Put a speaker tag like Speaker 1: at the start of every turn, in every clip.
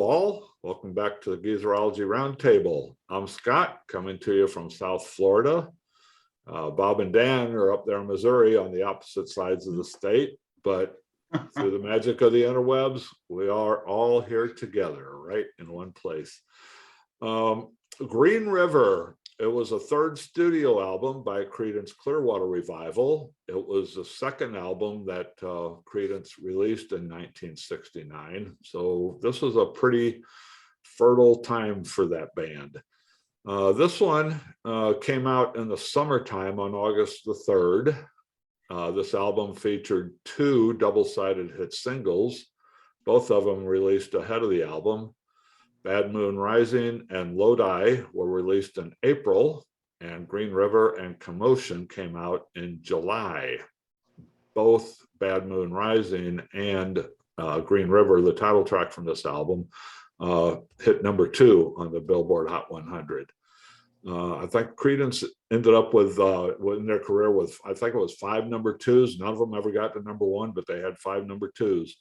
Speaker 1: all. Welcome back to the Geezerology Roundtable. I'm Scott, coming to you from South Florida. Bob and Dan are up there in Missouri on the opposite sides of the state, but through the magic of the interwebs, we are all here together, right in one place. Green River, it was a third studio album by Creedence Clearwater Revival. It was the second album that Creedence released in 1969. So this was a pretty fertile time for that band. This one came out in the summertime on August the 3rd. This album featured two double-sided hit singles. Both of them released ahead of the album. Bad Moon Rising and Lodi were released in April, and Green River and Commotion came out in July. Both Bad Moon Rising and Green River, the title track from this album, hit number 2 on the Billboard Hot 100. I think Creedence ended up with, in their career with, I think it was 5 number 2s. None of them ever got to number 1, but they had 5 number 2s.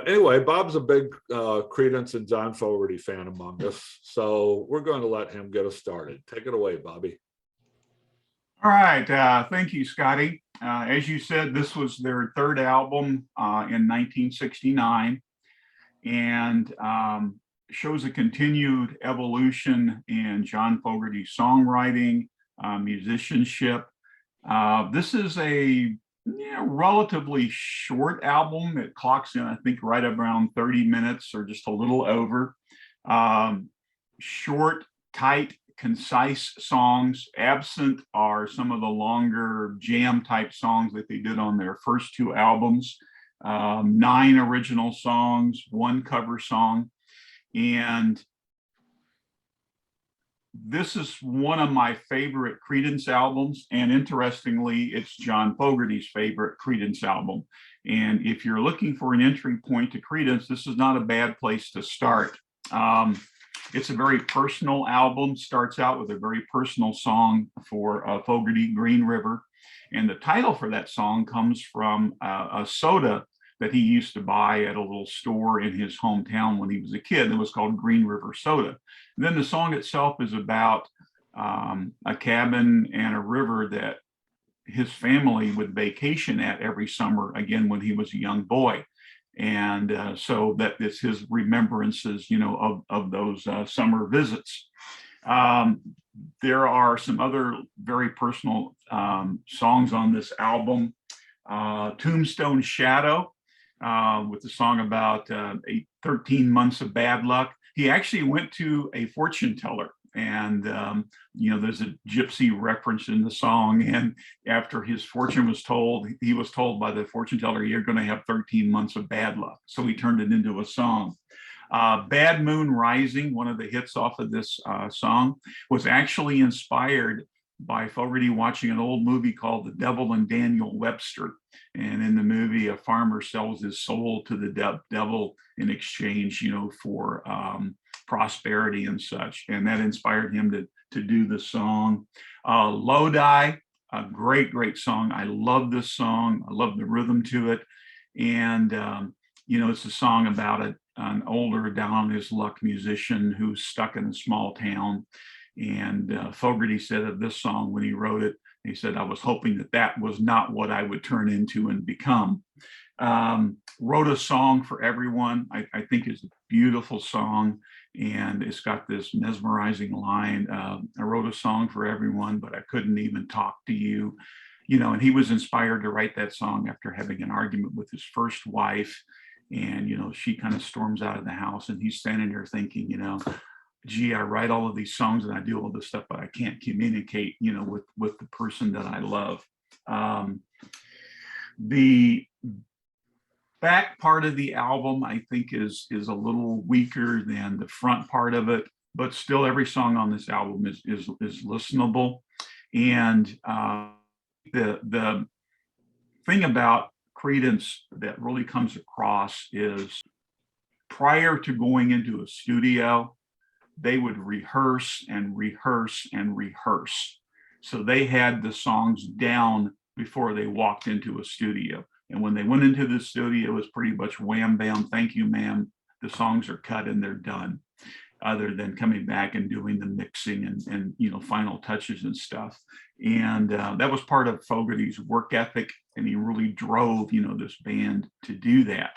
Speaker 1: Anyway, Bob's a big Creedence and John Fogerty fan among us, so we're going to let him get us started. Take it away, Bobby.
Speaker 2: All right. Thank you, Scotty. As you said, this was their third album in 1969, and shows a continued evolution in John Fogerty's songwriting, musicianship. This is a relatively short album. It clocks in, I think, right around 30 minutes or just a little over. Short, tight, concise songs. Absent are some of the longer jam type songs that they did on their first 2 albums. 9 original songs, 1 cover song. And this is one of my favorite Creedence albums, and interestingly, it's John Fogerty's favorite Creedence album. And if you're looking for an entry point to Creedence, this is not a bad place to start. It's a very personal album, starts out with a very personal song for Fogerty, Green River. And the title for that song comes from a soda that he used to buy at a little store in his hometown when he was a kid. It was called Green River Soda. And then the song itself is about a cabin and a river that his family would vacation at every summer, again, when he was a young boy. And so that is his remembrances, of those summer visits. There are some other very personal songs on this album. Tombstone Shadow, with the song about 13 months of bad luck. He actually went to a fortune teller, and there's a gypsy reference in the song. And after his fortune was told, he was told by the fortune teller, "You're going to have 13 months of bad luck." So he turned it into a song. Bad Moon Rising, one of the hits off of this song, was actually inspired by Fogerty watching an old movie called The Devil and Daniel Webster. And in the movie, a farmer sells his soul to the devil in exchange, for prosperity and such. And that inspired him to do the song. Lodi, a great, great song. I love this song. I love the rhythm to it. And, it's a song about an older, down on his luck musician who's stuck in a small town. And Fogerty said of this song when he wrote it, he said, "I was hoping that was not what I would turn into and become." Wrote a song for everyone. I think it's a beautiful song, and it's got this mesmerizing line. I wrote a song for everyone, but I couldn't even talk to you. And he was inspired to write that song after having an argument with his first wife. And, she kind of storms out of the house, and he's standing there thinking, gee, I write all of these songs and I do all this stuff, but I can't communicate, with the person that I love. The back part of the album, I think, is a little weaker than the front part of it, but still every song on this album is listenable. And the thing about Creedence that really comes across is prior to going into a studio, they would rehearse and rehearse and rehearse. So they had the songs down before they walked into a studio. And when they went into the studio, it was pretty much wham, bam, thank you, ma'am. the songs are cut and they're done, other than coming back and doing the mixing and final touches and stuff. And that was part of Fogerty's work ethic, and he really drove this band to do that.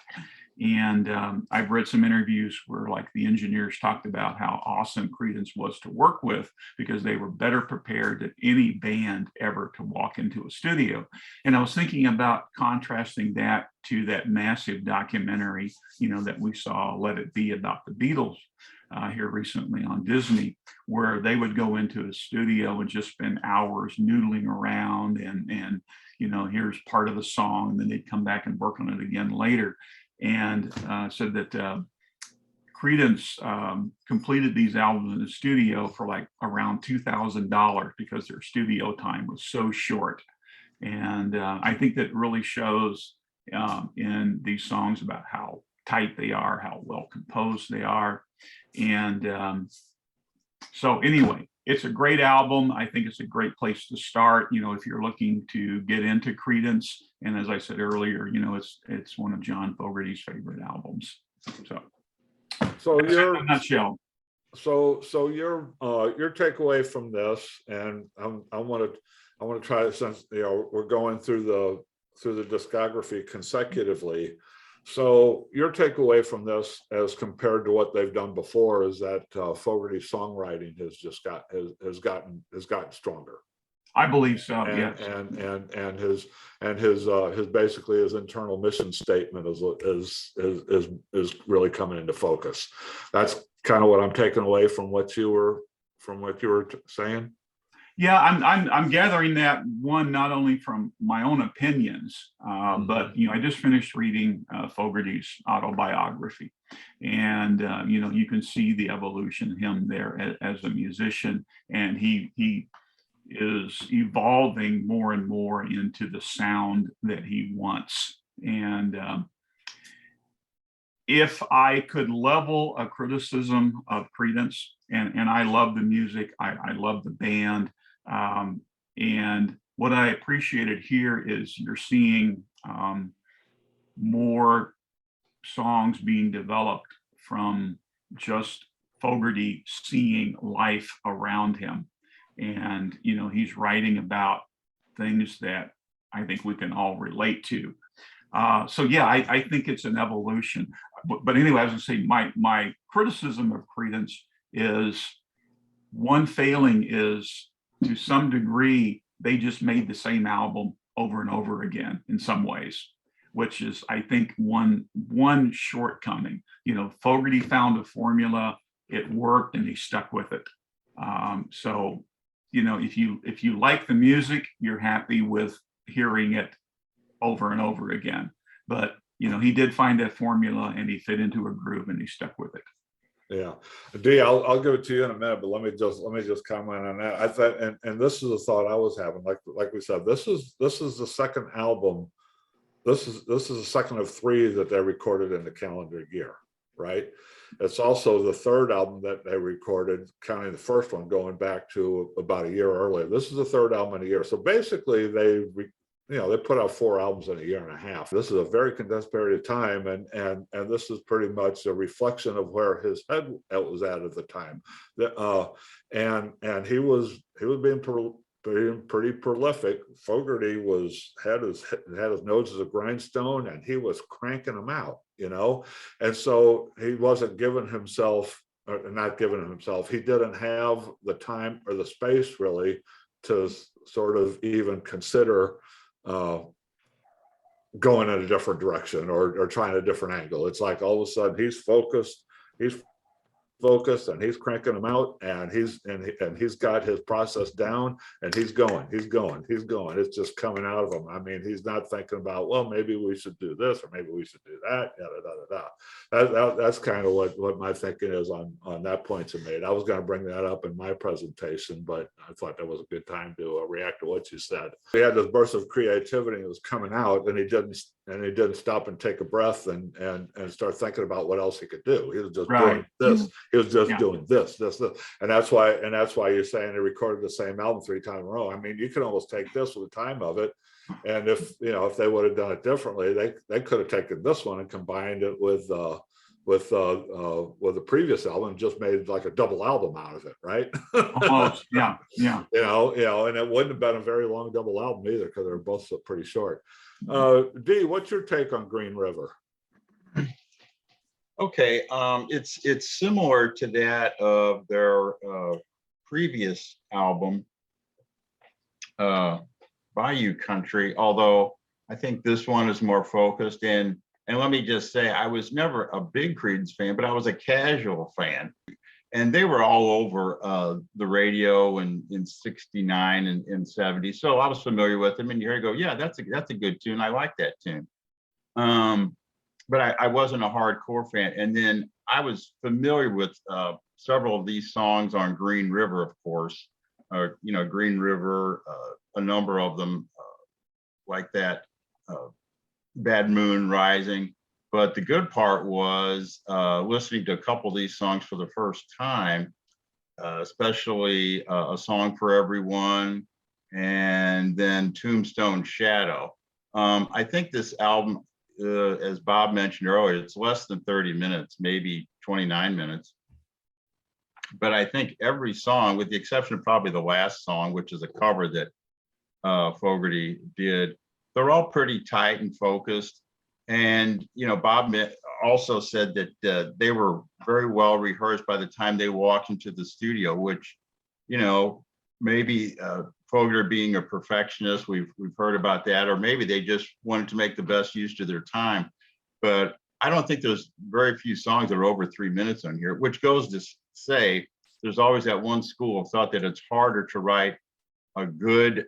Speaker 2: And I've read some interviews where like the engineers talked about how awesome Creedence was to work with, because they were better prepared than any band ever to walk into a studio. And I was thinking about contrasting that to that massive documentary, that we saw, Let It Be, about the Beatles here recently on Disney, where they would go into a studio and just spend hours noodling around and here's part of the song, and then they'd come back and work on it again later. And said that Creedence completed these albums in the studio for like around $2,000 because their studio time was so short. And I think that really shows in these songs about how tight they are, how well composed they are. And so anyway, it's a great album. I think it's a great place to start, if you're looking to get into Creedence. And as I said earlier, it's one of John Fogerty's favorite albums. So
Speaker 1: your
Speaker 2: in a nutshell.
Speaker 1: So your takeaway from this, and I want to try to, since we're going through the discography consecutively. So your takeaway from this, as compared to what they've done before, is that Fogerty's songwriting has gotten stronger.
Speaker 2: I believe so.
Speaker 1: And,
Speaker 2: yes.
Speaker 1: And his basically his internal mission statement is really coming into focus. That's kind of what I'm taking away from what you were saying.
Speaker 2: Yeah, I'm gathering that, one, not only from my own opinions, but I just finished reading Fogerty's autobiography, and you can see the evolution of him there as a musician, and he is evolving more and more into the sound that he wants. And if I could level a criticism of Creedence, and I love the music, I love the band. And what I appreciated here is you're seeing more songs being developed from just Fogerty seeing life around him. And, he's writing about things that I think we can all relate to. So yeah, I think it's an evolution. But anyway, as I say, my criticism of Creedence is, one failing is, to some degree, they just made the same album over and over again in some ways, which is, I think, one shortcoming. Fogerty found a formula, it worked, and he stuck with it. So, if you like the music, you're happy with hearing it over and over again. But he did find that formula, and he fit into a groove, and he stuck with it.
Speaker 1: Yeah, Dee, I'll give it to you in a minute, but let me just comment on that. I thought, and this is a thought I was having. Like we said, this is the second album. This is the second of 3 that they recorded in the calendar year, right? It's also the third album that they recorded, counting the first one going back to about a year earlier. This is the third album in a year. So basically, they put out 4 albums in a year and a half. This is a very condensed period of time, and this is pretty much a reflection of where his head was at the time. And he was being pretty prolific. Fogerty had his nose as a grindstone, and he was cranking them out, And so he wasn't giving himself, or not giving himself. He didn't have the time or the space really to sort of even consider going in a different direction or trying a different angle. It's like all of a sudden he's focused and he's cranking them out, and he's got his process down, and he's going. It's just coming out of him. I mean, he's not thinking about, well, maybe we should do this or maybe we should do that. That's kind of what my thinking is on that point to made. I was going to bring that up in my presentation, but I thought that was a good time to react to what you said. He had this burst of creativity that was coming out, and he didn't stop and take a breath and start thinking about what else he could do. He was just doing this. He was just doing this, and that's why you're saying they recorded the same album 3 times in a row. I mean, you could almost take this with the time of it, and if they would have done it differently, they could have taken this one and combined it with with the previous album, just made like a double album out of it, right?
Speaker 2: Almost, yeah.
Speaker 1: And it wouldn't have been a very long double album either, because they're both so pretty short. Dee, what's your take on Green River?
Speaker 3: Okay, it's similar to that of their previous album, Bayou Country, although I think this one is more focused in. And let me just say, I was never a big Creedence fan, but I was a casual fan. And they were all over the radio in 69 and 70. So I was familiar with them. And you hear go, yeah, that's a good tune. I like that tune. But I wasn't a hardcore fan. And then I was familiar with several of these songs on Green River, of course. Green River, a number of them like that. Bad Moon Rising. But the good part was listening to a couple of these songs for the first time, especially A Song for Everyone and then Tombstone Shadow. I think this album, as Bob mentioned earlier, it's less than 30 minutes, maybe 29 minutes. But I think every song, with the exception of probably the last song, which is a cover that Fogerty did, they're all pretty tight and focused. And, Bob also said that they were very well rehearsed by the time they walked into the studio, which, maybe Fogerty being a perfectionist, we've heard about that, or maybe they just wanted to make the best use of their time. But I don't think there's very few songs that are over 3 minutes on here, which goes to say there's always that one school of thought that it's harder to write a good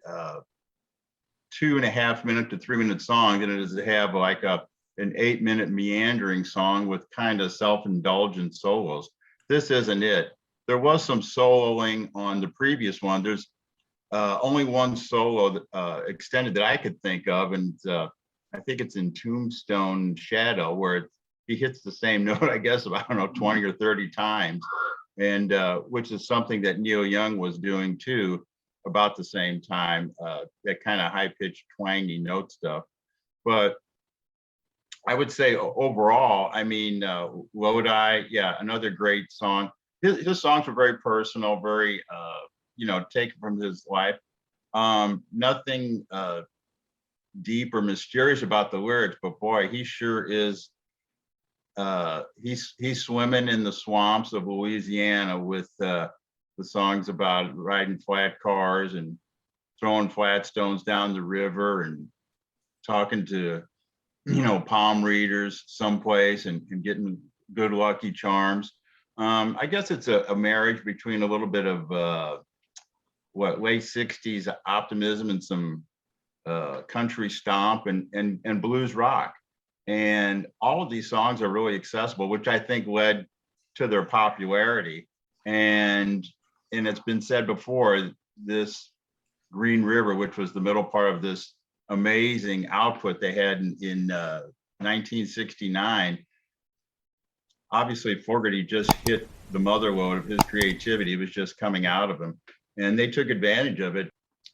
Speaker 3: 2.5 minute to 3 minute song than it is to have like an 8 minute meandering song with kind of self-indulgent solos. This isn't it. There was some soloing on the previous one. There's only one solo extended that I could think of, and I think it's in Tombstone Shadow, where he hits the same note, I guess, about, 20 or 30 times, and which is something that Neil Young was doing too, about the same time, that kind of high-pitched, twangy note stuff. But I would say overall, Lodi, yeah, another great song. His songs were very personal, very, taken from his life. Nothing deep or mysterious about the lyrics, but boy, he sure is. He's swimming in the swamps of Louisiana with the songs about riding flat cars and throwing flat stones down the river and talking to, palm readers someplace and getting good lucky charms. I guess it's a marriage between a little bit of late 60s optimism and some country stomp and blues rock. And all of these songs are really accessible, which I think led to their popularity. And it's been said before, this Green River, which was the middle part of this amazing output they had in 1969, obviously Fogerty just hit the mother lode of his creativity. It was just coming out of him, and they took advantage of it.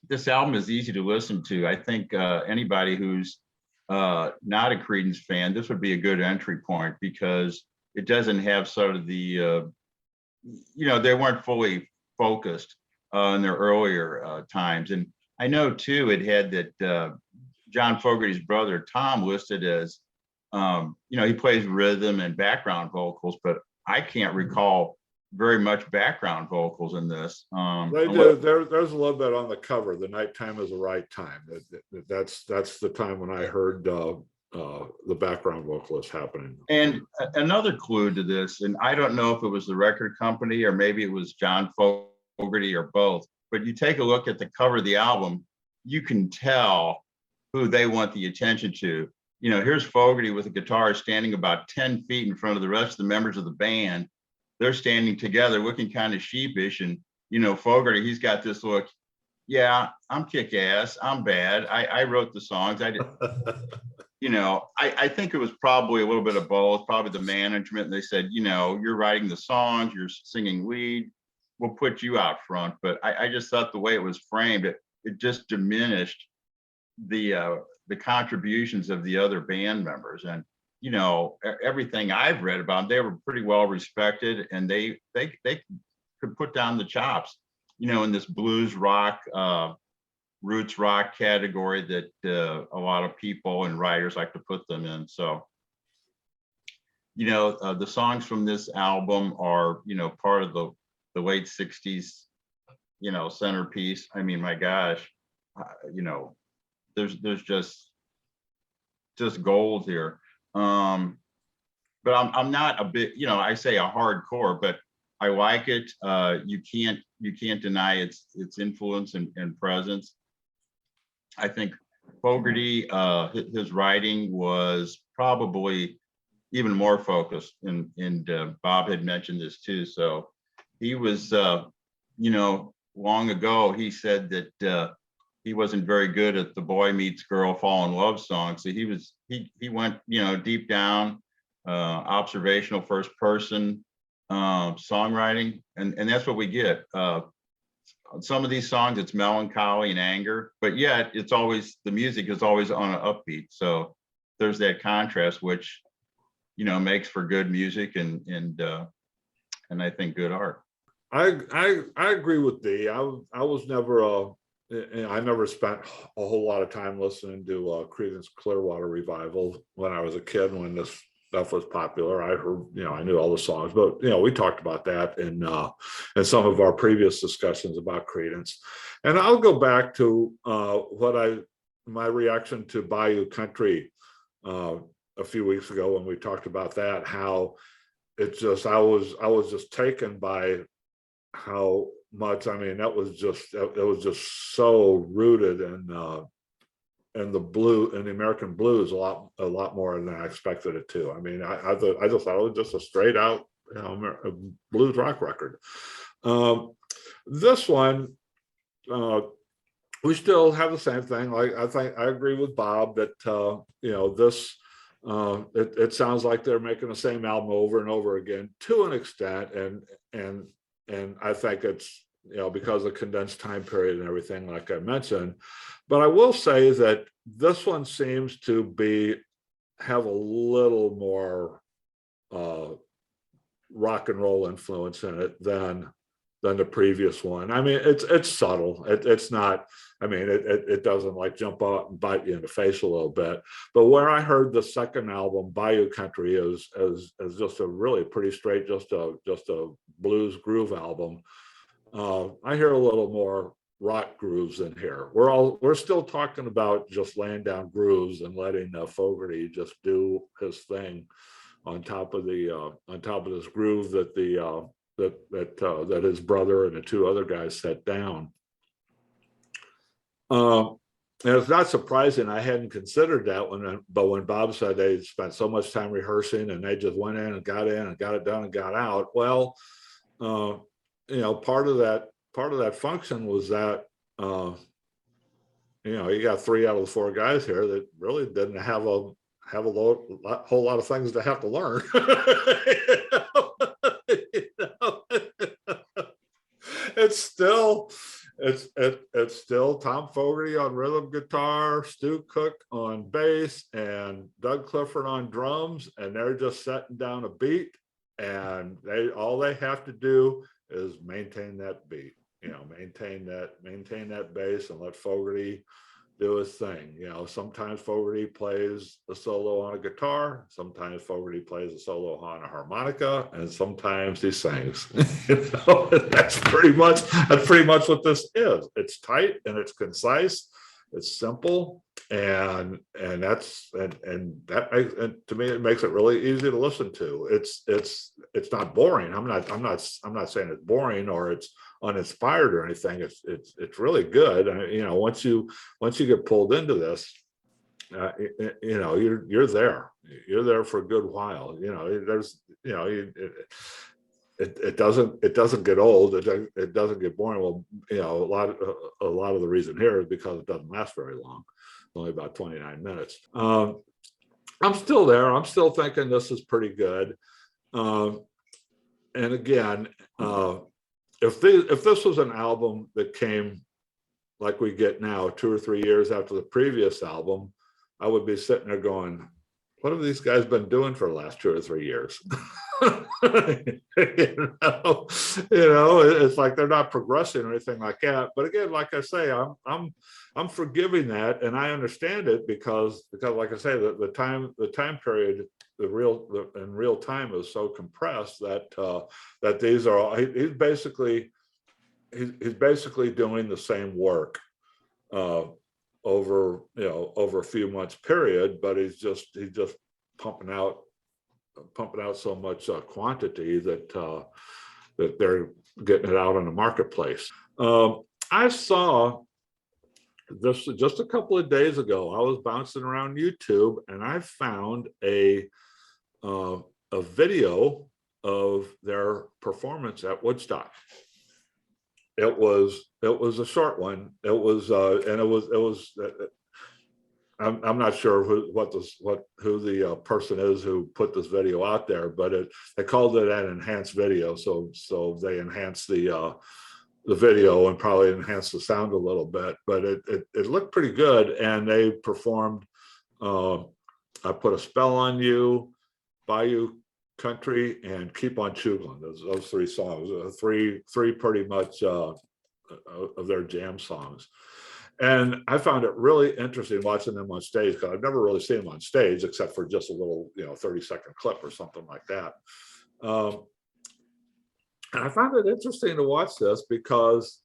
Speaker 3: This album is easy to listen to. I think anybody who's not a Creedence fan, this would be a good entry point, because it doesn't have sort of the, they weren't fully focused in their earlier times. And I know too, it had that John Fogerty's brother, Tom, listed as, he plays rhythm and background vocals, but I can't recall very much background vocals in this.
Speaker 1: They do. There's a little bit on the cover. The nighttime is the right time. That's the time when I heard the background vocalist happening.
Speaker 3: And another clue to this, and I don't know if it was the record company or maybe it was John Fogerty or both, but you take a look at the cover of the album, you can tell who they want the attention to. Here's Fogerty with a guitar standing about 10 feet in front of the rest of the members of the band. They're standing together looking kind of sheepish. And, Fogerty, he's got this look, yeah, I'm kick-ass, I'm bad. I wrote the songs. I think it was probably a little bit of both, probably the management. They said, you're writing the songs, you're singing lead, we'll put you out front. But I just thought the way it was framed, it just diminished the contributions of the other band members. And you know, everything I've read about them, they were pretty well respected, and they could put down the chops, you know, in this blues rock, roots rock category that a lot of people and writers like to put them in. So, you know, the songs from this album are, you know, part of the late 60s, you know, centerpiece. I mean, my gosh, you know, there's just gold here. But I'm not a bit, you know, I say a hardcore, but I like it. You can't deny its influence and presence. I think Fogerty, his writing was probably even more focused, and Bob had mentioned this too. So he was, you know, long ago he said that he wasn't very good at the boy meets girl fall in love song. So he went, you know, deep down, observational first person songwriting, and that's what we get. Some of these songs, it's melancholy and anger, but yet it's always, the music is always on an upbeat. So there's that contrast, which, you know, makes for good music and I think good art.
Speaker 1: I agree with Dee. I was never I never spent a whole lot of time listening to Creedence Clearwater Revival when I was a kid, when this stuff was popular. I heard, you know, I knew all the songs, but, you know, we talked about that in some of our previous discussions about Creedence. And I'll go back to my reaction to Bayou Country a few weeks ago when we talked about that, how it just, I was just taken by how much, I mean, it was just so rooted in the American blues a lot more than I expected it to. I mean, I just thought it was just a straight out, you know, blues rock record. This one, we still have the same thing. Like, I think I agree with Bob that you know, this it sounds like they're making the same album over and over again to an extent, and I think it's, you know, because of condensed time period and everything, like I mentioned. But I will say that this one seems to have a little more rock and roll influence in it than the previous one. I mean, it's subtle. It's not, I mean, it doesn't like jump out and bite you in the face a little bit. But where I heard the second album, Bayou Country, is just a really pretty straight, just a blues groove album. I hear a little more rock grooves in here. We're still talking about just laying down grooves and letting Fogerty just do his thing on top of this groove that that his brother and the two other guys set down. And it's not surprising. I hadn't considered that but when Bob said they spent so much time rehearsing and they just went in and got it done and got out. Well, you know, part of that function was that, you know, you got 3 out of the 4 guys here that really didn't have a whole lot of things to have to learn. You know? It's still Tom Fogerty on rhythm guitar, Stu Cook on bass, and Doug Clifford on drums, and they're just setting down a beat, and all they have to do is maintain that beat, you know, maintain that bass and let Fogerty do his thing. You know, sometimes Fogerty plays a solo on a guitar, sometimes Fogerty plays a solo on a harmonica, and sometimes he sings. You know, that's pretty much what this is. It's tight and it's concise, it's simple, and that to me, it makes it really easy to listen to. It's not boring. I'm not saying it's boring or it's uninspired or anything. It's really good. And, you know, once you get pulled into this, you know, you're there for a good while. You know, there's, you know, it doesn't get old. It doesn't get boring. Well, you know, a lot of the reason here is because it doesn't last very long. Only about 29 minutes. I'm still there. I'm still thinking this is pretty good. And again, if this was an album that came like we get now, 2 or 3 years after the previous album, I would be sitting there going, what have these guys been doing for the last 2 or 3 years? It's like they're not progressing or anything like that. But again, like I say, I'm forgiving that, and I understand it because like I say, the time period, in real time is so compressed that these are all, he's basically doing the same work over a few months period, but he's just pumping out so much quantity that they're getting it out on the marketplace. I saw this just a couple of days ago. I was bouncing around YouTube and I found a video of their performance at Woodstock. It was a short one. I'm not sure who the person is who put this video out there, but they called it an enhanced video. So they enhanced the video and probably enhanced the sound a little bit, but it looked pretty good. And they performed I Put a Spell on You, Bayou Country, and Keep on Chugling. Those 3 songs, three pretty much of their jam songs. And I found it really interesting watching them on stage, because I've never really seen them on stage except for just a little 30-second clip or something like that. And I found it interesting to watch this because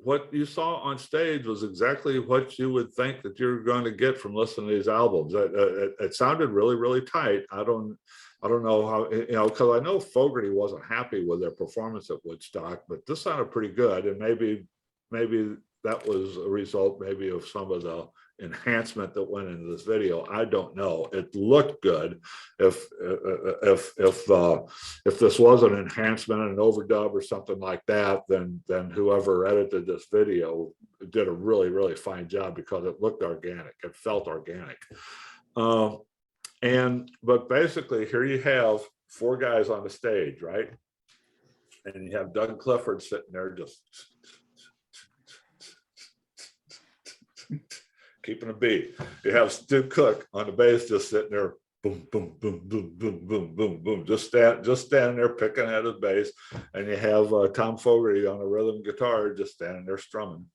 Speaker 1: what you saw on stage was exactly what you would think that you're going to get from listening to these albums. It sounded really, really tight. I don't know how, because I know Fogerty wasn't happy with their performance at Woodstock, but this sounded pretty good. And maybe that was a result maybe of some of the enhancement that went into this video. I don't know. It looked good. If this was an enhancement and an overdub or something like that, then whoever edited this video did a really, really fine job, because it looked organic. It felt organic. But basically, here you have 4 guys on the stage, right? And you have Doug Clifford sitting there just keeping a beat. You have Stu Cook on the bass just sitting there, boom, boom, boom, boom, boom, boom, boom, boom, just standing there picking at his bass. And you have Tom Fogerty on a rhythm guitar just standing there strumming,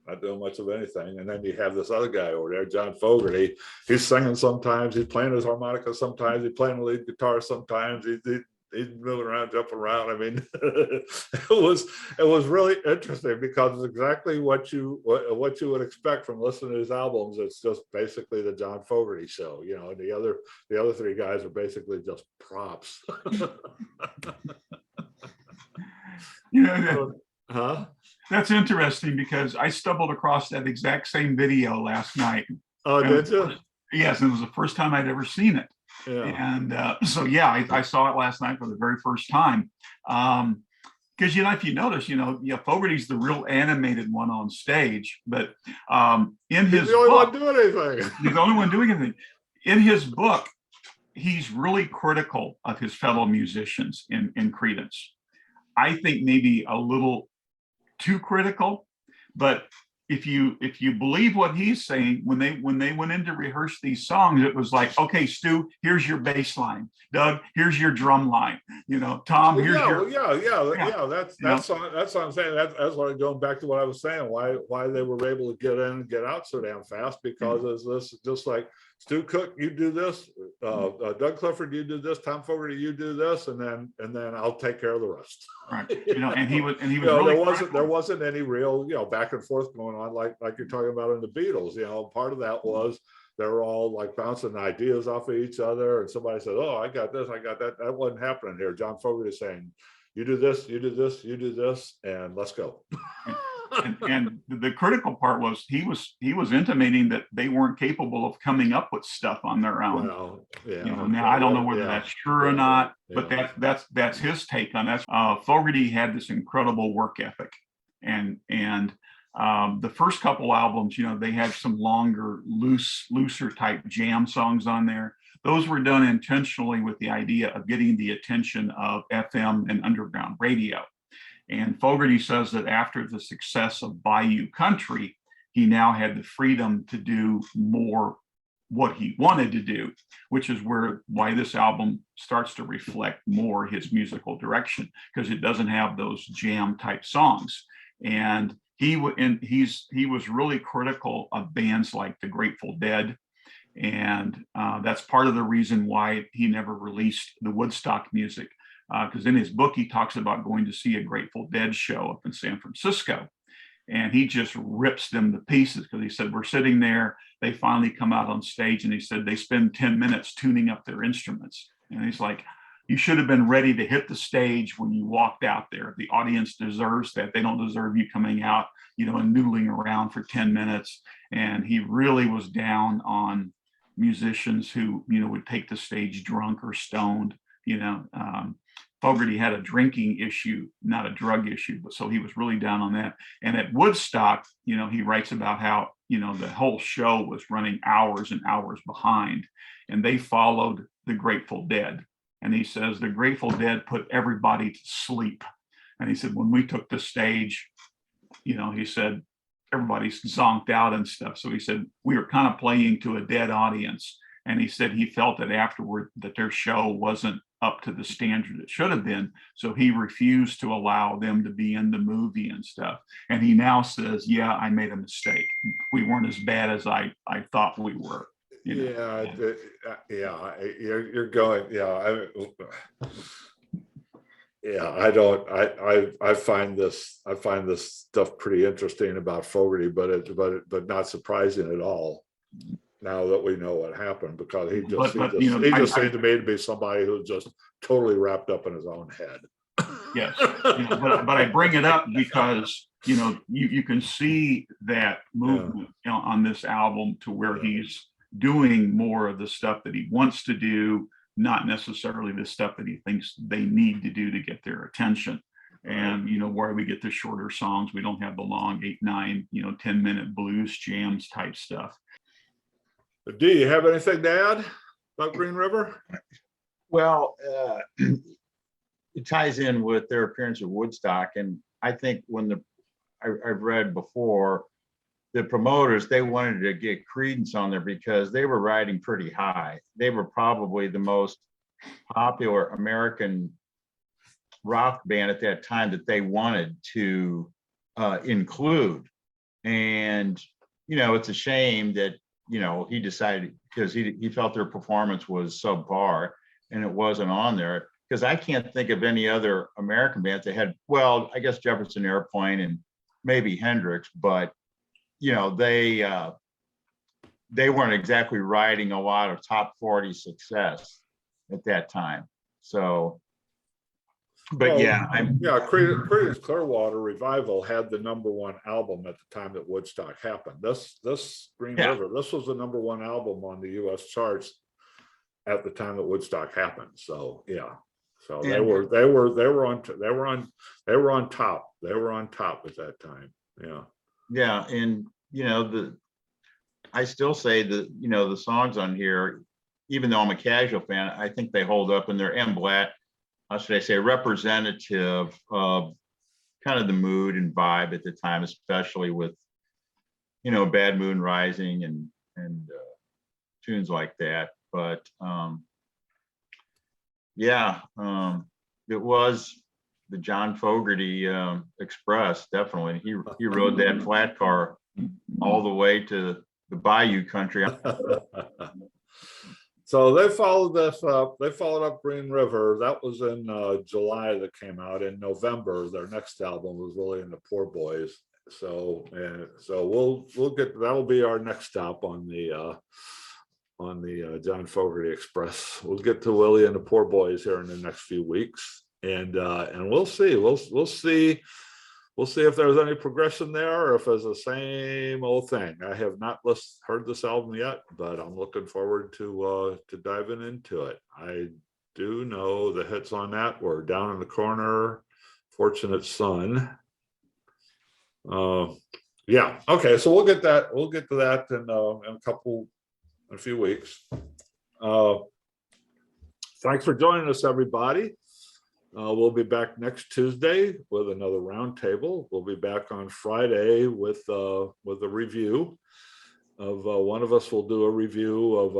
Speaker 1: not doing much of anything. And then you have this other guy over there, John Fogerty. He's singing sometimes, he's playing his harmonica sometimes, he's playing the lead guitar sometimes, he's moving around, jumping around. I mean, it was really interesting, because it's exactly what you would expect from listening to his albums. It's just basically the John Fogerty show, and the other 3 guys are basically just props.
Speaker 2: That's interesting, because I stumbled across that exact same video last night.
Speaker 1: Oh, did you?
Speaker 2: Yes, it was the first time I'd ever seen it. Yeah. And so, yeah, I saw it last night for the very first time. Because, if you notice, Fogerty's the real animated one on stage, but in his
Speaker 1: he's the only
Speaker 2: book,
Speaker 1: one doing anything.
Speaker 2: He's the only one doing anything. In his book, he's really critical of his fellow musicians in Creedence. I think maybe a little too critical, but if you believe what he's saying, when they went in to rehearse these songs, it was like, okay, Stu, here's your bass line. Doug, here's your drum line. Tom, here's
Speaker 1: That's what I'm saying. That's what I'm going back to what I was saying. Why they were able to get in and get out so damn fast, because it's this, just like Stu Cook, you do this, Doug Clifford, you do this, Tom Fogerty, you do this, and then I'll take care of the rest.
Speaker 2: Right. And he was really
Speaker 1: there wasn't any real back and forth going on like you're talking about in the Beatles. Part of that was they were all like bouncing ideas off of each other, and somebody said, "Oh, I got this, I got that." That wasn't happening here. John Fogerty is saying, "You do this, you do this, you do this, and let's go."
Speaker 2: and the critical part was he was intimating that they weren't capable of coming up with stuff on their own.
Speaker 1: Well, yeah.
Speaker 2: Now I don't know whether that's true or not, but that's his take on that. Fogerty had this incredible work ethic, and the first couple albums, they had some longer, looser type jam songs on there. Those were done intentionally with the idea of getting the attention of FM and underground radio. And Fogerty says that after the success of Bayou Country, he now had the freedom to do more what he wanted to do, which is why this album starts to reflect more his musical direction, because it doesn't have those jam type songs. And he was really critical of bands like the Grateful Dead. And that's part of the reason why he never released the Woodstock music, because in his book, he talks about going to see a Grateful Dead show up in San Francisco. And he just rips them to pieces, because he said, we're sitting there, they finally come out on stage, and he said they spend 10 minutes tuning up their instruments. And he's like, you should have been ready to hit the stage when you walked out there. The audience deserves that. They don't deserve you coming out, and noodling around for 10 minutes. And he really was down on musicians who, would take the stage drunk or stoned. Fogerty had a drinking issue, not a drug issue, but so he was really down on that. And at Woodstock, he writes about how, the whole show was running hours and hours behind, and they followed the Grateful Dead. And he says the Grateful Dead put everybody to sleep. And he said, when we took the stage, he said, everybody's zonked out and stuff. So he said, we were kind of playing to a dead audience. And he said he felt that afterward that their show wasn't up to the standard it should have been. So he refused to allow them to be in the movie and stuff. And he now says, yeah, I made a mistake. We weren't as bad as I thought we were.
Speaker 1: You're going, I find this stuff pretty interesting about Fogerty, but not surprising at all now that we know what happened, because he just seemed to me to be somebody who's just totally wrapped up in his own head.
Speaker 2: Yes, but I bring it up because you can see that movement on this album, to where he's doing more of the stuff that he wants to do, not necessarily the stuff that he thinks they need to do to get their attention. And where we get the shorter songs, we don't have the long 8, 9, 10-minute blues jams type stuff.
Speaker 1: Do you have anything to add about Green River?
Speaker 3: Well, it ties in with their appearance at Woodstock. And I think I've read before, the promoters, they wanted to get Creedence on there because they were riding pretty high. They were probably the most popular American rock band at that time that they wanted to include. And, it's a shame that, he decided, because he felt their performance was subpar and it wasn't on there. Because I can't think of any other American bands that had, well, I guess Jefferson Airplane and maybe Hendrix, but they weren't exactly riding a lot of top 40 success at that time. So, but
Speaker 1: Creedence Clearwater Revival had the #1 album at the time that Woodstock happened. This Green River, this was the #1 album on the U.S. charts at the time that Woodstock happened. So they were on top. They were on top at that time.
Speaker 3: Yeah, and I still say that the songs on here, even though I'm a casual fan, I think they hold up, and they're how should I say, representative of kind of the mood and vibe at the time, especially with Bad Moon Rising and tunes like that. But it was the John Fogerty Express, definitely. He rode that flat car all the way to the Bayou country.
Speaker 1: So they followed this up. They followed up Green River. That was in July that came out. In November, their next album was Willie and the Poor Boys. So we'll get, that'll be our next stop on the John Fogerty Express. We'll get to Willie and the Poor Boys here in the next few weeks, and we'll see. We'll see if there's any progression there, or if it's the same old thing. I have not heard this album yet, but I'm looking forward to diving into it. I do know the hits on that were Down in the Corner, Fortunate Son. Okay, so we'll get to that in a few weeks. Thanks for joining us, everybody. We'll be back next Tuesday with another roundtable. We'll be back on Friday with a review, one of us will do a review of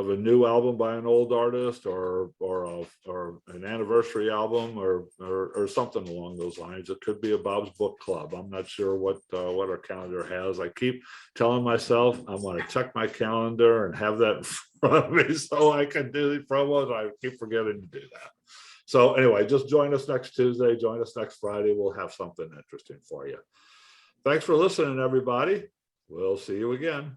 Speaker 1: a new album by an old artist, or an anniversary album, or something along those lines. It could be a Bob's Book Club. I'm not sure what our calendar has. I keep telling myself I'm going to check my calendar and have that in front of me so I can do the promos. I keep forgetting to do that. So anyway, just join us next Tuesday. Join us next Friday. We'll have something interesting for you. Thanks for listening, everybody. We'll see you again.